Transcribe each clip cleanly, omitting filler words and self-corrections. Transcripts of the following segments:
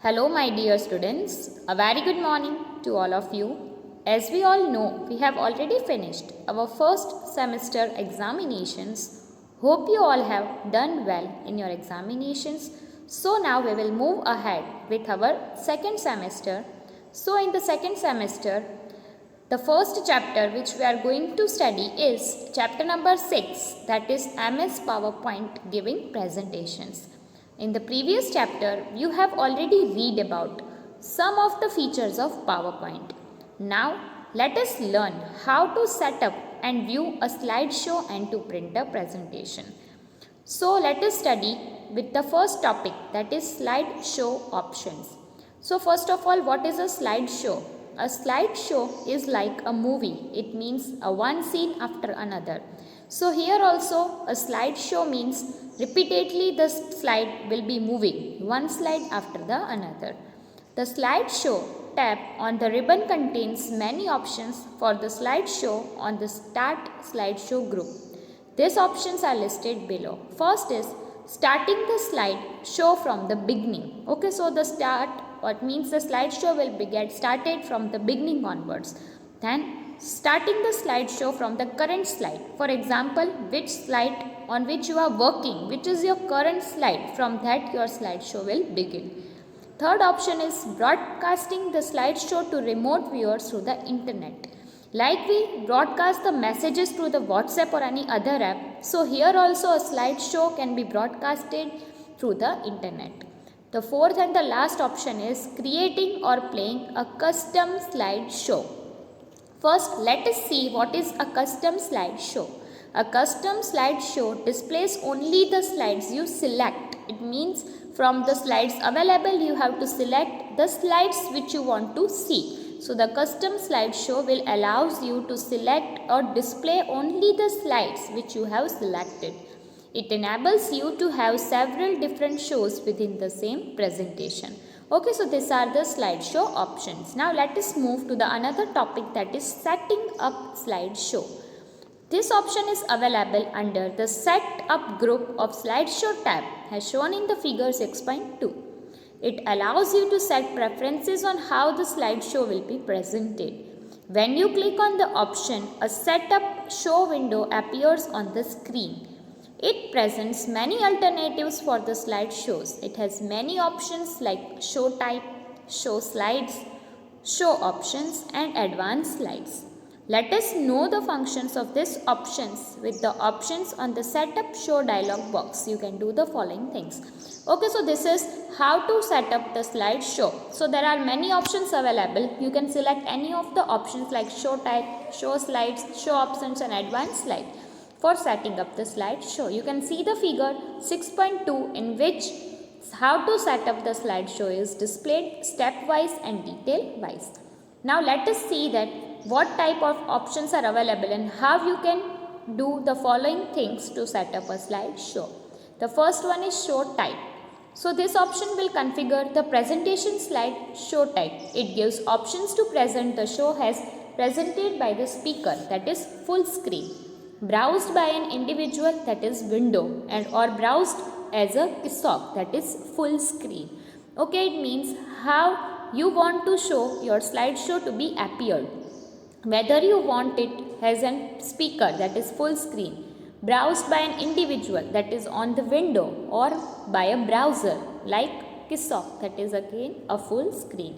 Hello, my dear students. A very good morning to all of you. As we all know, we have already finished our first semester examinations. Hope you all have done well in your examinations. So now we will move ahead with our second semester. So in the second semester, the first chapter which we are going to study is chapter number 6, that is MS PowerPoint giving presentations. In the previous chapter, you have already read about some of the features of PowerPoint. Now, let us learn how to set up and view a slideshow and to print a presentation. So, let us study with the first topic, that is slideshow options. So, first of all, what is a slideshow? A slideshow is like a movie. It means a one scene after another. So here also a slideshow means repeatedly the slide will be moving one slide after the another. The slideshow tab on the ribbon contains many options for the slideshow on the Start Slideshow group. These options are listed below. First is starting the slide show from the beginning. Okay, so the start, what means the slideshow will get started from the beginning onwards. Then starting the slideshow from the current slide. For example, which slide on which you are working, which is your current slide, from that your slideshow will begin. Third option is broadcasting the slideshow to remote viewers through the internet. Like we broadcast the messages through the WhatsApp or any other app, so here also a slideshow can be broadcasted through the internet. The fourth and the last option is creating or playing a custom slideshow. First, let us see what is a custom slideshow. A custom slideshow displays only the slides you select. It means from the slides available, you have to select the slides which you want to see. So the custom slideshow will allows you to select or display only the slides which you have selected. It enables you to have several different shows within the same presentation. Okay, so these are the slideshow options. Now let us move to the another topic, that is setting up slideshow. This option is available under the Set Up Group of Slideshow tab as shown in the figure 6.2. It allows you to set preferences on how the slideshow will be presented. When you click on the option, a Setup Show window appears on the screen. It presents many alternatives for the slideshows. It has many options like Show Type, Show Slides, Show Options and Advanced Slides. Let us know the functions of these options with the options on the Setup Show dialog box. You can do the following things. Okay, so this is how to set up the slideshow. So there are many options available. You can select any of the options like Show Type, Show Slides, Show Options and Advanced Slide for setting up the slideshow. You can see the figure 6.2 in which how to set up the slideshow is displayed stepwise and detail wise. Now let us see that what type of options are available and how you can do the following things to set up a slideshow. The first one is Show Type. So this option will configure the presentation slide show type. It gives options to present the show as presented by the speaker, that is full screen, browsed by an individual, that is window, and or browsed as a kiosk, that is full screen. Okay, it means how you want to show your slideshow to be appeared. Whether you want it as a speaker, that is full screen, browsed by an individual, that is on the window, or by a browser like kiosk, that is again a full screen.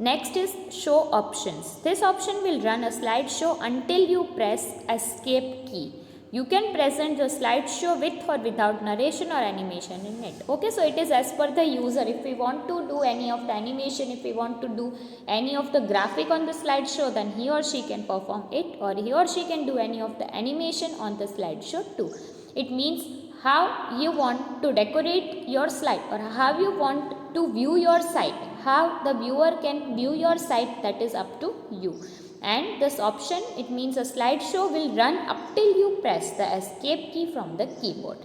Next is Show Options. This option will run a slideshow until you press Escape key. You can present the slideshow with or without narration or animation in it. Okay, so it is as per the user. If we want to do any of the animation, if we want to do any of the graphic on the slideshow, then he or she can perform it, or he or she can do any of the animation on the slideshow too. It means how you want to decorate your slide or how you want to view your site, how the viewer can view your site, that is up to you. And this option, it means a slideshow will run up till you press the escape key from the keyboard.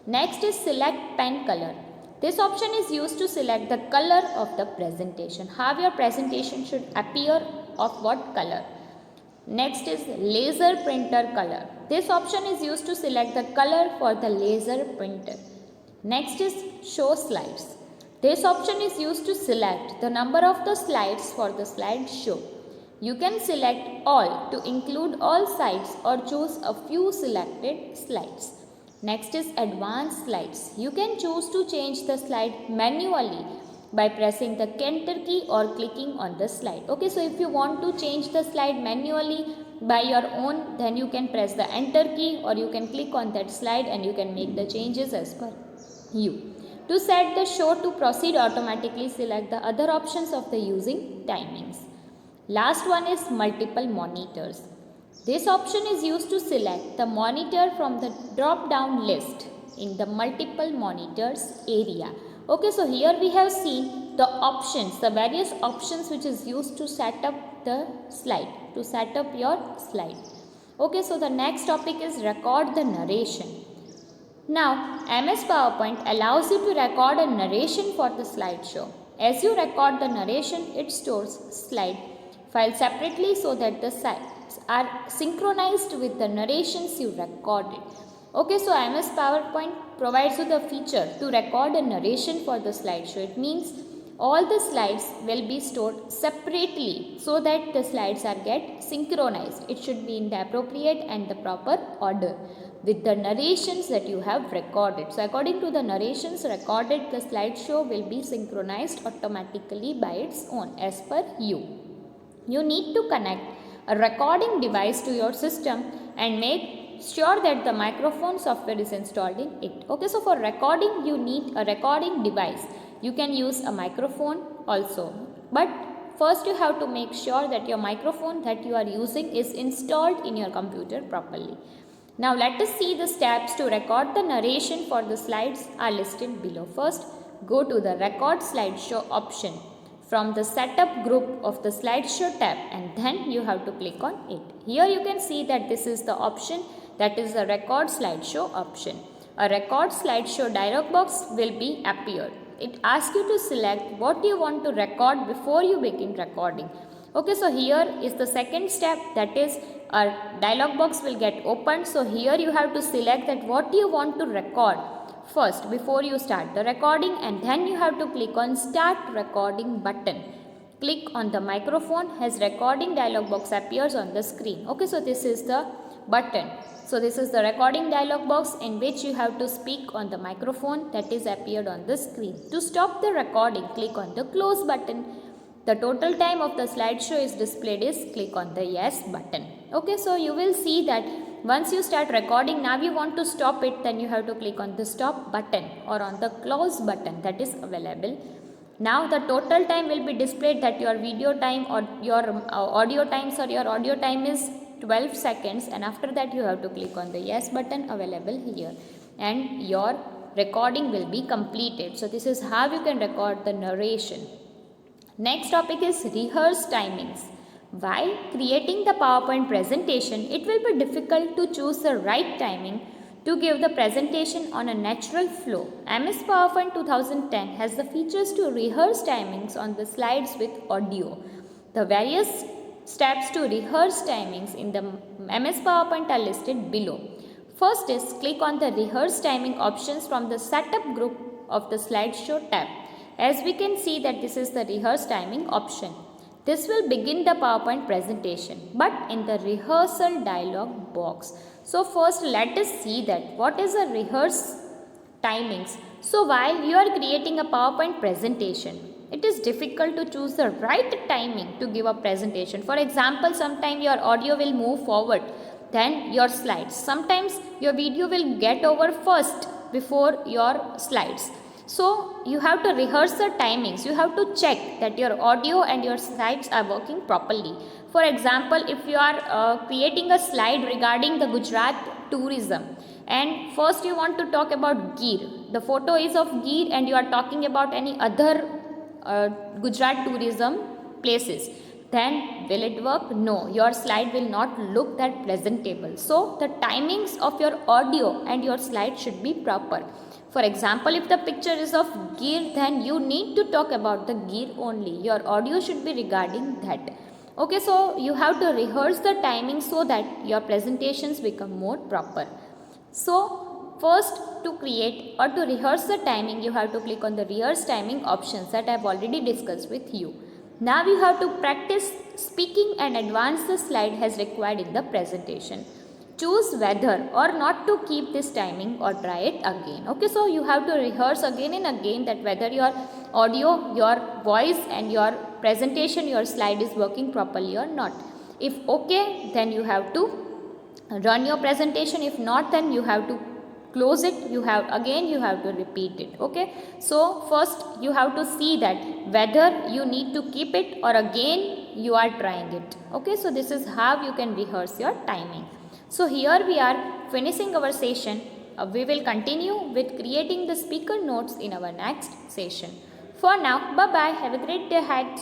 Next is Select Pen Color. This option is used to select the color of the presentation, how your presentation should appear, of what color. Next is Laser Printer Color. This option is used to select the color for the laser printer. Next is Show Slides. This option is used to select the number of the slides for the slideshow. You can select all to include all slides or choose a few selected slides. Next is advanced slides. You can choose to change the slide manually by pressing the enter key or clicking on the slide. Okay, so if you want to change the slide manually by your own, then you can press the enter key or you can click on that slide and you can make the changes as per you. To set the show to proceed automatically, select the other options of the using timings. Last one is multiple monitors. This option is used to select the monitor from the drop down list in the multiple monitors area. Okay, so here we have seen the options, the various options which is used to set up the slide, to set up your slide. Okay, so the next topic is record the narration. Now, MS PowerPoint allows you to record a narration for the slideshow. As you record the narration, it stores slide file separately so that the slides are synchronized with the narrations you recorded. Okay, so MS PowerPoint provides you the feature to record a narration for the slideshow. It means all the slides will be stored separately so that the slides are get synchronized. It should be in the appropriate and the proper order with the narrations that you have recorded. So according to the narrations recorded, the slideshow will be synchronized automatically by its own as per you. You need to connect a recording device to your system and make sure that the microphone software is installed in it. Okay, so for recording you need a recording device. You can use a microphone also, but first you have to make sure that your microphone that you are using is installed in your computer properly. Now let us see the steps to record the narration for the slides are listed below. First, go to the record slideshow option from the setup group of the slideshow tab and then you have to click on it. Here you can see that this is the option, that is the record slideshow option. A record slideshow dialog box will be appeared. It asks you to select what you want to record before you begin recording. Okay, so here is the second step, that is a dialog box will get opened. So here you have to select that what you want to record first before you start the recording, and then you have to click on start recording button. Click on the microphone as recording dialog box appears on the screen. Okay, so this is the button. So this is the recording dialog box in which you have to speak on the microphone that is appeared on the screen. To stop the recording, click on the close button. The total time of the slideshow is displayed is click on the yes button. Okay, so you will see that once you start recording, now you want to stop it, then you have to click on the stop button or on the close button that is available. Now the total time will be displayed, that your video time or your audio times or your audio time is 12 seconds, and after that you have to click on the yes button available here and your recording will be completed. So this is how you can record the narration. Next topic is rehearse timings. While creating the PowerPoint presentation, it will be difficult to choose the right timing to give the presentation on a natural flow. MS PowerPoint 2010 has the features to rehearse timings on the slides with audio. The various steps to rehearse timings in the MS PowerPoint are listed below. First is click on the rehearse timing options from the setup group of the slideshow tab. As we can see that this is the rehearse timing option. This will begin the PowerPoint presentation but in the rehearsal dialog box. So first let us see that what is a rehearse timings. So while you are creating a PowerPoint presentation, it is difficult to choose the right timing to give a presentation. For example, sometimes your audio will move forward, then your slides. Sometimes your video will get over first before your slides. So you have to rehearse the timings. You have to check that your audio and your slides are working properly. For example, if you are creating a slide regarding the Gujarat tourism and first you want to talk about Gir. The photo is of Gir and you are talking about any other Gujarat tourism places. Then will it work? No, your slide will not look that presentable. So the timings of your audio and your slide should be proper. For example, if the picture is of Gir, then you need to talk about the Gir only. Your audio should be regarding that. Okay, so you have to rehearse the timing so that your presentations become more proper. So first to create or to rehearse the timing, you have to click on the rehearse timing options that I have already discussed with you. Now you have to practice speaking and advance the slide as required in the presentation. Choose whether or not to keep this timing or try it again. Okay, so you have to rehearse again and again that whether your audio, your voice and your presentation, your slide is working properly or not. If okay, then you have to run your presentation. If not, then you have to close it. You have to repeat it. Okay, so first you have to see that whether you need to keep it or again you are trying it. Okay, so this is how you can rehearse your timing. So here we are finishing our session. We will continue with creating the speaker notes in our next session. For now, bye bye, have a great day ahead.